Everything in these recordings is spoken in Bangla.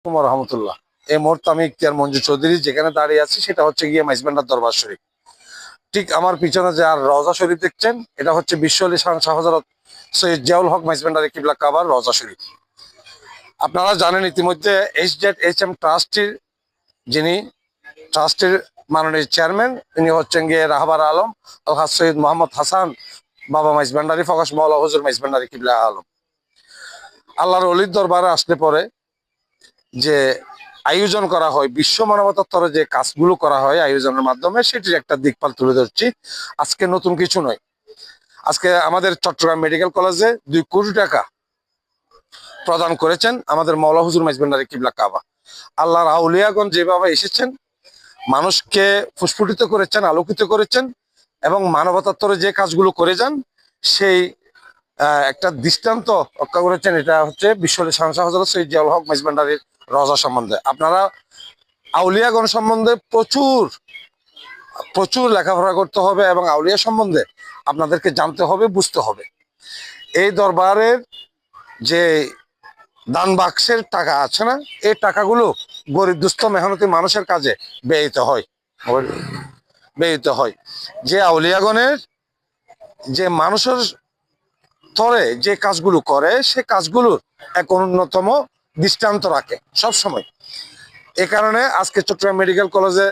রহমতুল্লাহ। এই মুহূর্তে আমি ইখতিয়ার মঞ্জু চৌধুরী যেখানে দাঁড়িয়ে আছি সেটা হচ্ছে গিয়ে মাইজবান্ডার দরবার শরীফ। ঠিক আমার পিছনে যে আর রওজা শরীফ দেখছেন, এটা হচ্ছে বিশ্ব আলী শাহ হযরত সৈয়দ জিয়াউল হক মাইজবান্ডারি কিবলা কাবার রওজা শরীফ। আপনারা জানেন ইতিমধ্যে HZHM ট্রাস্টের যিনি ট্রাস্টের মাননীয় চেয়ারম্যান, তিনি হচ্ছেন গিয়ে রাহবার আলম আলহাজ সৈয়দ মোহাম্মদ হাসান বাবা মাইজবান্ডারি ফকাশ মাওলা হুজুর মাইজবান্ডারি কিবলা আলম। আল্লাহর অলির দরবারে আসলে পরে যে আয়োজন করা হয়, বিশ্ব মানবতার তরে যে কাজগুলো করা হয় আয়োজনের মাধ্যমে, সেটির একটা দিকপাল তুলে ধরছি। আজকে নতুন কিছু নয়। আজকে আমাদের চট্টগ্রাম মেডিকেল কলেজে 2 কোটি টাকা প্রদান করেছেন আমাদের মাওলা হুজুর মাইজবান্ডারি কিবলা কাবা। আল্লাহর আউলিয়াগণ যেভাবে এসেছেন, মানুষকে ফুসফুটিত করেছেন, আলোকিত করেছেন এবং মানবতার তরে যে কাজগুলো করে যান, সেই একটা দৃষ্টান্ত রক্ষা করেছেন। এটা হচ্ছে বিশ্ব শাহ হযরত সৈয়দ জিয়াউল হক মাইজবান্ডারির রওজা সম্বন্ধে। আপনারা আউলিয়াগণ সম্বন্ধে প্রচুর প্রচুর লেখাপড়া করতে হবে এবং আউলিয়া সম্বন্ধে আপনাদেরকে জানতে হবে, বুঝতে হবে। এই দরবারের যে দান বাক্সের টাকা আছে না, এই টাকাগুলো গরিব দুস্থ মেহনতি মানুষের কাজে ব্যয়িত হয়। যে আউলিয়াগণের যে মানুষের তরে যে কাজগুলো করে, সে কাজগুলোর এক অন্যতম দৃষ্টান্ত রাখে সব সময়। এ কারণে আজকে চট্টগ্রাম মেডিকেল কলেজে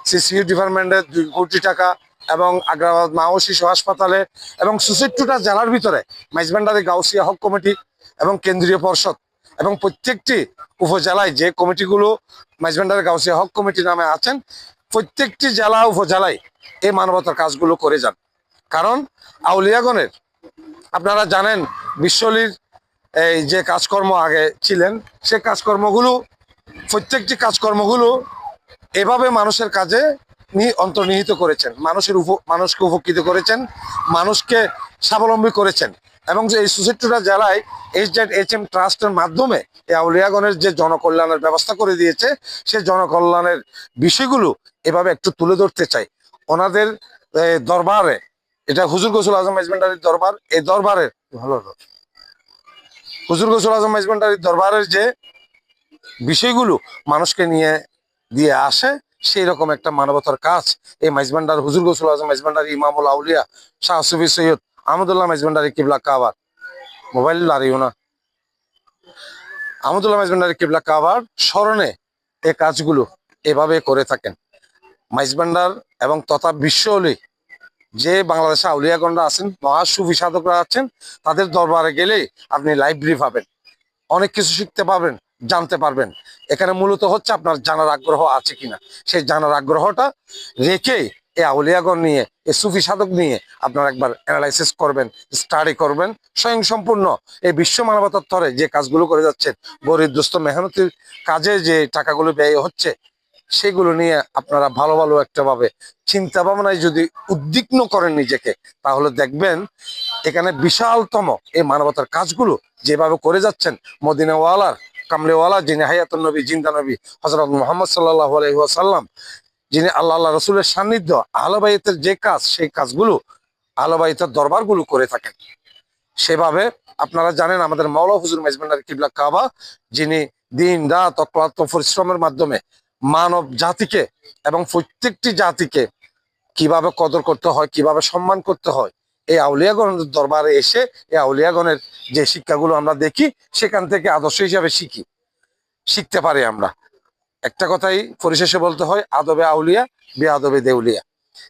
CCU ডিপার্টমেন্টের 2 কোটি টাকা এবং আগ্রাবাদ মা ও শিশু হাসপাতালে এবং 64টা জেলার ভিতরে মাইজবান্ডারি গাউসিয়া হক কমিটি এবং কেন্দ্রীয় পর্ষদ এবং প্রত্যেকটি উপজেলায় যে কমিটিগুলো মাইজবান্ডারি গাউসিয়া হক কমিটি নামে আছেন, প্রত্যেকটি জেলা উপজেলায় এই মানবতার কাজগুলো করে যান। কারণ আউলিয়াগণের আপনারা জানেন বিশ্বলির এই যে কাজকর্ম আগে ছিলেন, সে কাজকর্মগুলো প্রত্যেকটি কাজকর্মগুলো এভাবে মানুষের কাজে অন্তর্নিহিত করেছেন, মানুষকে উপকৃত করেছেন, মানুষকে স্বাবলম্বী করেছেন। এবং যে এই 64টা জেলায় HZHM ট্রাস্টের মাধ্যমে এই আউলিয়াগণের যে জনকল্যাণের ব্যবস্থা করে দিয়েছে, সে জনকল্যাণের বিষয়গুলো এভাবে একটু তুলে ধরতে চাই। ওনাদের দরবারে, এটা হুজুর গৌসুল আজম মাইজবান্ডারির দরবার, এই দরবারের হুজুর গৌসুল আজম মাইজবান্ডারির দরবারের যে বিষয়গুলো মানুষকে নিয়ে দিয়ে আসে, সেই রকম একটা মানবতার কাজ এই মাইজবান্ডার হুজুর গৌসুল আজম মাইজবান্ডারি ইমামুল আউলিয়া শাহ সুফি সৈয়দ আহমদুল্লাহ মাইজবান্ডারি কিবলা কাবার মোবাইল লারিও না আহমদুল্লাহ মাইজবান্ডারি কিবলা কাবার স্মরণে এই কাজগুলো এভাবে করে থাকেন। মাইজবান্ডার এবং তথা বিশ্ব অলি যে বাংলাদেশে আউলিয়াগণরা আছেন, মহা সুফি সাধকরা আছেন, তাদের দরবারে গেলেই আপনি লাইব্রেরি পাবেন, অনেক কিছু শিখতে পারবেন, জানতে পারবেন। এখানে মূলত হচ্ছে আপনার জানার আগ্রহ আছে কিনা, সেই জানার আগ্রহটা রেখে এই আউলিয়াগণ নিয়ে, এই সুফি সাধক নিয়ে আপনারা একবার অ্যানালাইসিস করবেন, স্টাডি করবেন। স্বয়ং সম্পূর্ণ এই বিশ্ব মানবতার তরে যে কাজগুলো করে যাচ্ছেন, গরিব দুস্থ মেহনতির কাজে যে টাকাগুলো ব্যয় হচ্ছে, সেগুলো নিয়ে আপনারা ভালো ভালো একটা ভাবে চিন্তা ভাবনায় যদি উদ্বিগ্ন করেন নিজেকে, তাহলে দেখবেন এখানে বিশালতম এই মানবতার কাজগুলো যেভাবে করে যাচ্ছেন মদিনাওয়ালার কামলেওয়ালা, যিনি হায়াতুন নবী জিন্দা নবী হযরত মুহাম্মদ সাল্লাল্লাহু আলাইহি ওয়াসাল্লাম, যিনি আল্লাহ রাসূলের সান্নিধ্য, আহলে বাইতের যে কাজ, সেই কাজগুলো আহলে বাইতের দরবারগুলো করে থাকেন। সেভাবে আপনারা জানেন আমাদের মাওলা হুজুর মাইজবান্ডারি কিবলা কাবা, যিনি দিন রাত অক্লান্ত পরিশ্রমের মাধ্যমে মানব জাতিকে এবং প্রত্যেকটি জাতিকে কিভাবে কদর করতে হয়, কিভাবে সম্মান করতে হয়, এই আউলিয়াগণের দরবারে এসে এই আউলিয়াগণের যে শিক্ষাগুলো আমরা দেখি, সেখান থেকে আদর্শ হিসাবে শিখতে পারি আমরা। একটা কথাই পরিশেষে বলতে হয়, আদবে আউলিয়া বেআদবে দেউলিয়া।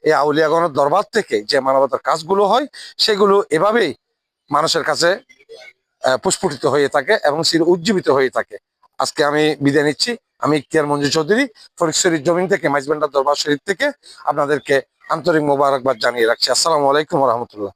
এই আউলিয়াগণের দরবার থেকে যে মানবতার কাজগুলো হয়, সেগুলো এভাবেই মানুষের কাছে প্রস্ফুটিত হয়ে থাকে এবং চির উজ্জীবিত হয়ে থাকে। আজকে আমি বিদায় নিচ্ছি। আমি ইখতিয়ার মঞ্জু চৌধুরী, ফটিকছড়ির জমিন থেকে, মাইজবান্ডার দরবার শরীফ থেকে আপনাদেরকে আন্তরিক মোবারকবাদ জানিয়ে রাখছি। আসসালামু আলাইকুম ওয়া রাহমাতুল্লাহ।